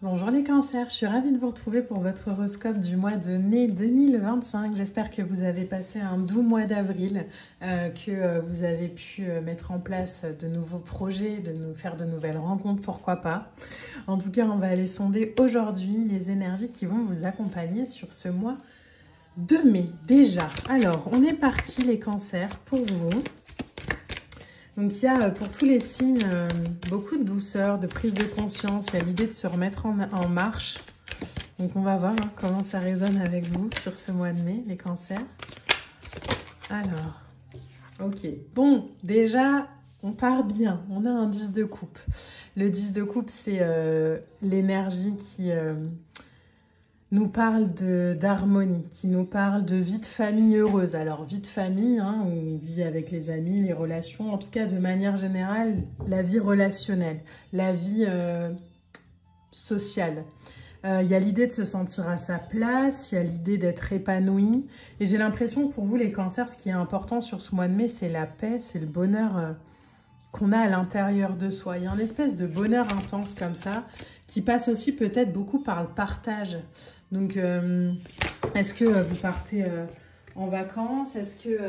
Bonjour les cancers, je suis ravie de vous retrouver pour votre horoscope du mois de mai 2025. J'espère que vous avez passé un doux mois d'avril, que vous avez pu mettre en place de nouveaux projets, de nous faire de nouvelles rencontres, pourquoi pas. En tout cas, on va aller sonder aujourd'hui les énergies qui vont vous accompagner sur ce mois de mai déjà. Alors, on est parti les cancers pour vous. Donc il y a pour tous les signes beaucoup de douceur, de prise de conscience, il y a l'idée de se remettre en marche. Donc on va voir comment ça résonne avec vous sur ce mois de mai, les cancers. Alors, ok. Bon, déjà, on part bien, on a un 10 de coupe. Le 10 de coupe, c'est l'énergie qui nous parle d'harmonie, qui nous parle de vie de famille heureuse. Alors, vie de famille, hein, ou vie avec les amis, les relations, en tout cas, de manière générale, la vie relationnelle, la vie sociale. Il y a l'idée de se sentir à sa place, il y a l'idée d'être épanoui. Et j'ai l'impression que pour vous, les cancers, ce qui est important sur ce mois de mai, c'est la paix, c'est le bonheur qu'on a à l'intérieur de soi. Il y a une espèce de bonheur intense comme ça, qui passe aussi peut-être beaucoup par le partage. Donc, est-ce que vous partez en vacances? Est-ce que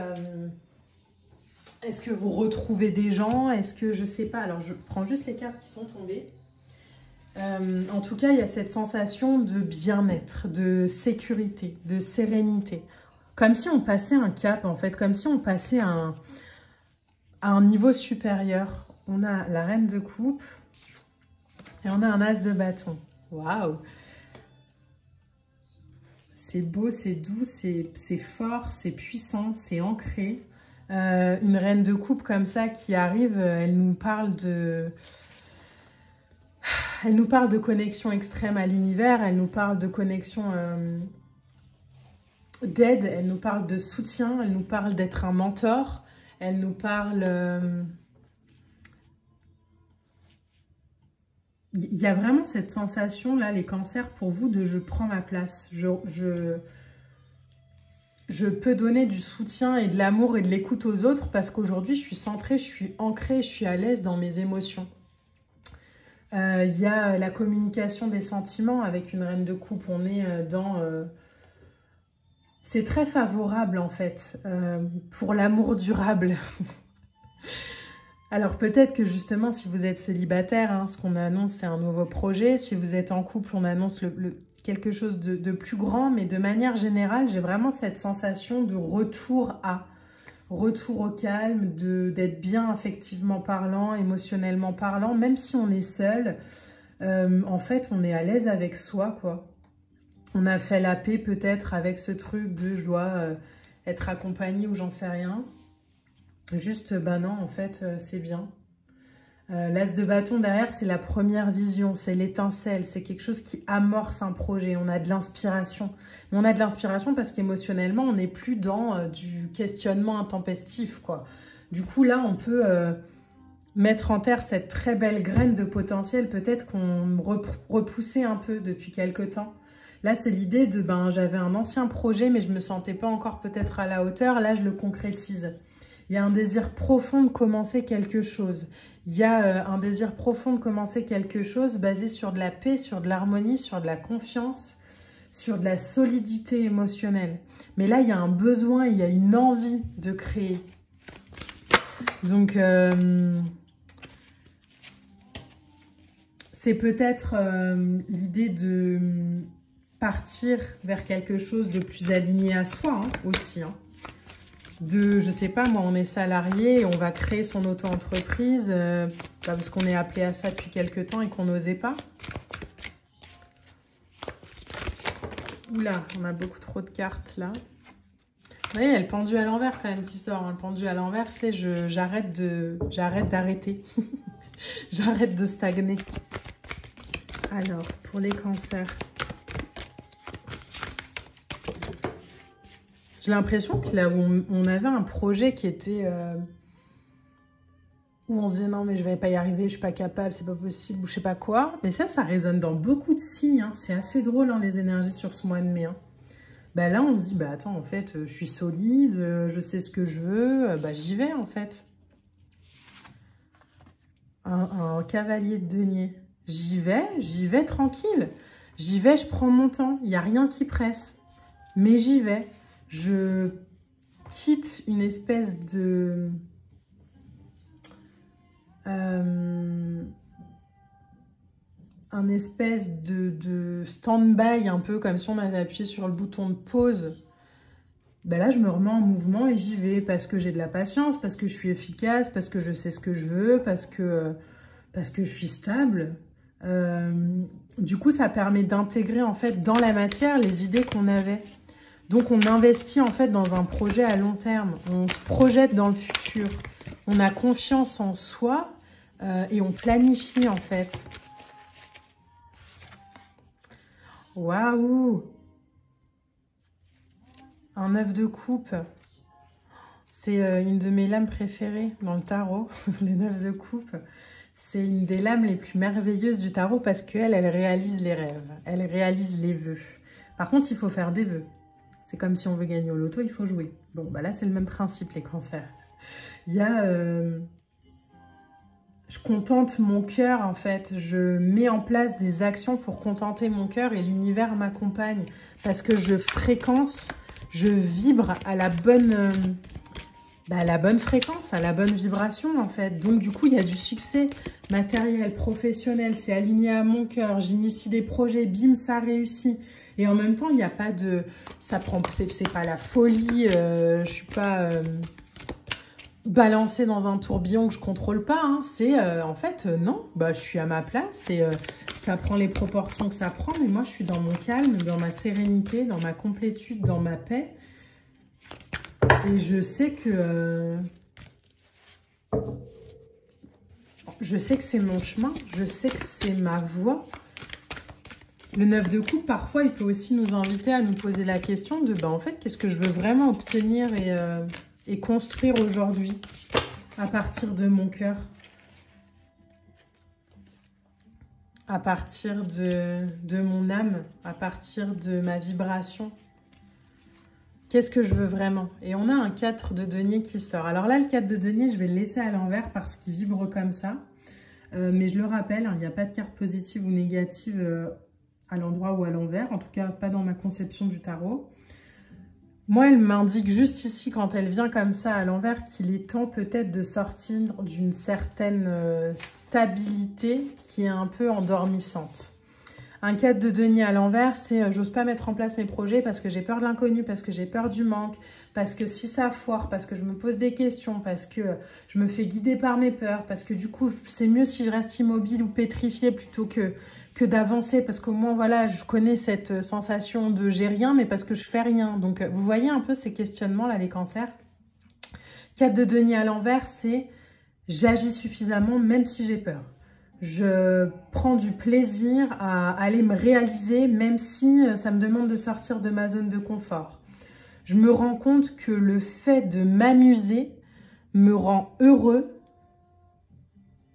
vous retrouvez des gens? Est-ce que, je sais pas, alors je prends juste les cartes qui sont tombées. En tout cas, il y a cette sensation de bien-être, de sécurité, de sérénité. Comme si on passait un cap, en fait, comme si on passait à un niveau supérieur. On a la reine de coupe et on a un as de bâton. Waouh! C'est beau, c'est doux, c'est fort, c'est puissant, c'est ancré. Une reine de coupe comme ça qui arrive, elle nous parle de connexion extrême à l'univers, elle nous parle de connexion d'aide, elle nous parle de soutien, elle nous parle d'être un mentor, elle nous parle... Il y a vraiment cette sensation là, les cancers, pour vous, de je prends ma place. Je peux donner du soutien et de l'amour et de l'écoute aux autres parce qu'aujourd'hui, je suis centrée, je suis ancrée, je suis à l'aise dans mes émotions. Il y a la communication des sentiments avec une reine de coupe. On est dans... c'est très favorable en fait pour l'amour durable. Alors peut-être que justement, si vous êtes célibataire, hein, ce qu'on annonce, c'est un nouveau projet. Si vous êtes en couple, on annonce quelque chose de plus grand. Mais de manière générale, j'ai vraiment cette sensation de retour au calme, d'être bien affectivement parlant, émotionnellement parlant. Même si on est seul, en fait, on est à l'aise avec soi, quoi. On a fait la paix peut-être avec ce truc de je dois être accompagnée ou j'en sais rien. Juste, bah non, en fait, c'est bien. L'as de bâton derrière, c'est la première vision, c'est l'étincelle, c'est quelque chose qui amorce un projet. On a de l'inspiration. Mais on a de l'inspiration parce qu'émotionnellement, on n'est plus dans du questionnement intempestif, quoi. Du coup, là, on peut mettre en terre cette très belle graine de potentiel, peut-être qu'on repoussait un peu depuis quelque temps. Là, c'est l'idée de, ben, j'avais un ancien projet, mais je ne me sentais pas encore peut-être à la hauteur. Là, je le concrétise. Il y a un désir profond de commencer quelque chose. Il y a un désir profond de commencer quelque chose basé sur de la paix, sur de l'harmonie, sur de la confiance, sur de la solidité émotionnelle. Mais là, il y a un besoin, il y a une envie de créer. Donc, c'est peut-être l'idée de partir vers quelque chose de plus aligné à soi hein, aussi. Hein. Je sais pas, moi, on est salarié et on va créer son auto-entreprise parce qu'on est appelé à ça depuis quelques temps et qu'on n'osait pas. Oula, on a beaucoup trop de cartes là. Vous voyez, il y a le pendu à l'envers quand même qui sort. Hein. Le pendu à l'envers, c'est j'arrête d'arrêter. J'arrête de stagner. Alors, pour les cancers. J'ai l'impression que là où on avait un projet qui était... où on se disait non mais je vais pas y arriver, je suis pas capable, c'est pas possible, ou je sais pas quoi. Mais ça résonne dans beaucoup de signes. Hein. C'est assez drôle hein, les énergies sur ce mois de mai. Hein. Bah là on se dit, bah attends en fait je suis solide, je sais ce que je veux, bah j'y vais en fait. Un cavalier de denier. j'y vais tranquille. J'y vais, je prends mon temps. Il n'y a rien qui presse. Mais j'y vais. Je quitte une espèce de... un espèce de stand-by, un peu comme si on avait appuyé sur le bouton de pause. Ben là, je me remets en mouvement et j'y vais parce que j'ai de la patience, parce que je suis efficace, parce que je sais ce que je veux, parce que je suis stable. Du coup, ça permet d'intégrer en fait dans la matière les idées qu'on avait. Donc, on investit en fait dans un projet à long terme. On se projette dans le futur. On a confiance en soi et on planifie en fait. Waouh! Un 9 de coupe. C'est une de mes lames préférées dans le tarot, le 9 de coupe. C'est une des lames les plus merveilleuses du tarot parce qu'elle réalise les rêves, elle réalise les vœux. Par contre, il faut faire des vœux. C'est comme si on veut gagner au loto, il faut jouer. Bon, bah là, c'est le même principe, les cancers. Il y a... je contente mon cœur, en fait. Je mets en place des actions pour contenter mon cœur et l'univers m'accompagne. Parce que je fréquence, je vibre à la bonne fréquence, à la bonne vibration, en fait. Donc, du coup, il y a du succès matériel, professionnel. C'est aligné à mon cœur. J'initie des projets, bim, ça réussit. Et en même temps, il n'y a pas de... C'est pas la folie. Je suis pas... balancée dans un tourbillon que je contrôle pas, hein. C'est en fait non, bah je suis à ma place et ça prend les proportions que ça prend, mais moi je suis dans mon calme, dans ma sérénité, dans ma complétude, dans ma paix, et je sais que c'est mon chemin, je sais que c'est ma voie. Le 9 de coupe, parfois, il peut aussi nous inviter à nous poser la question de, bah en fait, qu'est-ce que je veux vraiment obtenir et construire aujourd'hui à partir de mon cœur, à partir de mon âme, à partir de ma vibration. Qu'est-ce que je veux vraiment? Et on a un 4 de denier qui sort. Alors là, le 4 de denier, je vais le laisser à l'envers parce qu'il vibre comme ça. Mais je le rappelle, hein, il n'y a pas de carte positive ou négative à l'endroit ou à l'envers. En tout cas, pas dans ma conception du tarot. Moi, elle m'indique juste ici, quand elle vient comme ça à l'envers, qu'il est temps peut-être de sortir d'une certaine stabilité qui est un peu endormissante. Un 4 de denier à l'envers, c'est j'ose pas mettre en place mes projets parce que j'ai peur de l'inconnu, parce que j'ai peur du manque, parce que si ça foire, parce que je me pose des questions, parce que je me fais guider par mes peurs, parce que du coup, c'est mieux si je reste immobile ou pétrifié plutôt que d'avancer, parce qu'au moins, voilà, je connais cette sensation de j'ai rien, mais parce que je fais rien. Donc, vous voyez un peu ces questionnements-là, les cancers. 4 de denier à l'envers, c'est j'agis suffisamment même si j'ai peur. Je prends du plaisir à aller me réaliser, même si ça me demande de sortir de ma zone de confort. Je me rends compte que le fait de m'amuser me rend heureux,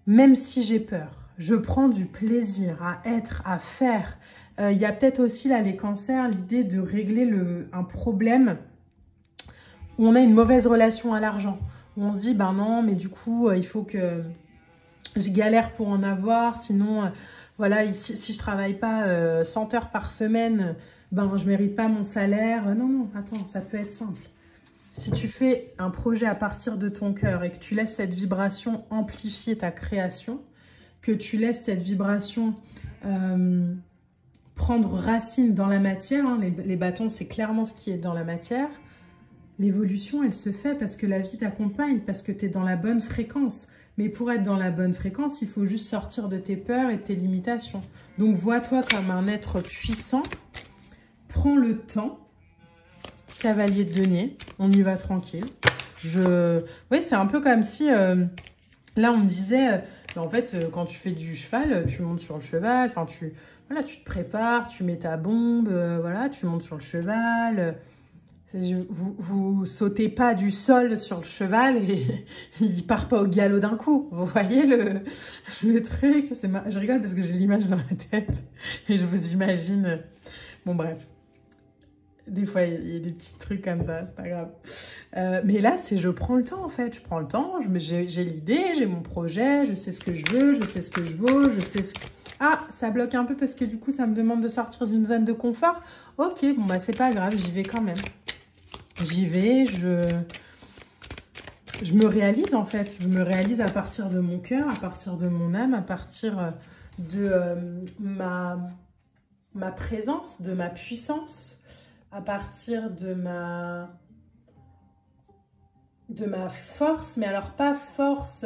même si j'ai peur. Je prends du plaisir à être, à faire. Il y a peut-être aussi, là, les cancers, l'idée de régler un problème où on a une mauvaise relation à l'argent. Où on se dit, ben non, mais du coup, il faut que... je galère pour en avoir, sinon, voilà, si je travaille pas 100 heures par semaine, ben je mérite pas mon salaire. Non, non, attends, ça peut être simple. Si tu fais un projet à partir de ton cœur et que tu laisses cette vibration amplifier ta création, que tu laisses cette vibration prendre racine dans la matière, hein, les bâtons, c'est clairement ce qui est dans la matière, l'évolution, elle se fait parce que la vie t'accompagne, parce que tu es dans la bonne fréquence. Mais pour être dans la bonne fréquence, il faut juste sortir de tes peurs et de tes limitations. Donc, vois-toi comme un être puissant. Prends le temps. Cavalier de denier. On y va tranquille. Oui, c'est un peu comme si... là, on me disait... en fait, quand tu fais du cheval, tu montes sur le cheval. Enfin, tu te prépares, tu mets ta bombe. Voilà, tu montes sur le cheval... Vous sautez pas du sol sur le cheval et il part pas au galop d'un coup. Vous voyez le truc? Je rigole parce que j'ai l'image dans la tête et je vous imagine. Bon, bref. Des fois, il y a des petits trucs comme ça, c'est pas grave. Mais là, c'est je prends le temps, en fait. Je prends le temps, j'ai l'idée, j'ai mon projet, je sais ce que je veux, je sais ce que je vaux, je sais ce que... Ah, ça bloque un peu parce que du coup, ça me demande de sortir d'une zone de confort. Ok, bon, bah, c'est pas grave, j'y vais quand même. J'y vais, je me réalise, en fait. Je me réalise à partir de mon cœur, à partir de mon âme, à partir de ma présence, de ma puissance, à partir de ma force, mais alors pas force,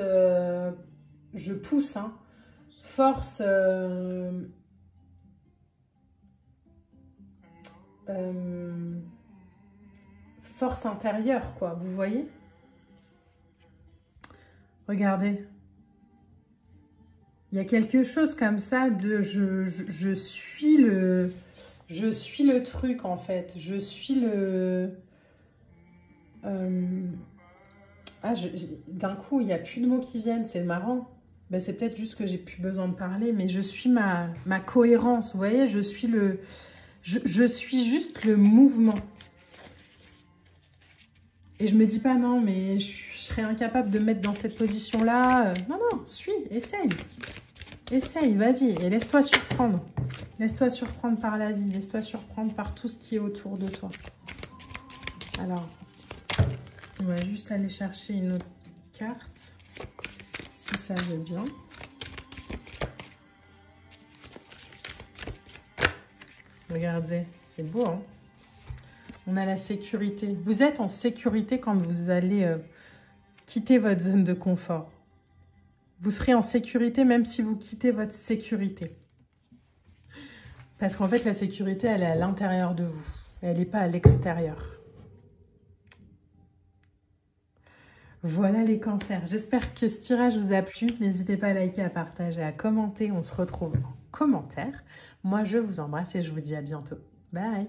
je pousse, hein, force, force intérieure, quoi, vous voyez? Regardez. Il y a quelque chose comme ça de je suis le truc en fait, je suis le d'un coup il n'y a plus de mots qui viennent, c'est marrant. Ben, c'est peut-être juste que j'ai plus besoin de parler, mais je suis ma cohérence, vous voyez, je suis juste le mouvement. Et je me dis pas non, mais je serais incapable de me mettre dans cette position-là. Non, non, suis, essaye. Essaye, vas-y, et laisse-toi surprendre. Laisse-toi surprendre par la vie, laisse-toi surprendre par tout ce qui est autour de toi. Alors, on va juste aller chercher une autre carte, si ça veut bien. Regardez, c'est beau, hein? On a la sécurité. Vous êtes en sécurité quand vous allez quitter votre zone de confort. Vous serez en sécurité même si vous quittez votre sécurité. Parce qu'en fait, la sécurité, elle est à l'intérieur de vous. Elle n'est pas à l'extérieur. Voilà les cancers. J'espère que ce tirage vous a plu. N'hésitez pas à liker, à partager, à commenter. On se retrouve en commentaire. Moi, je vous embrasse et je vous dis à bientôt. Bye!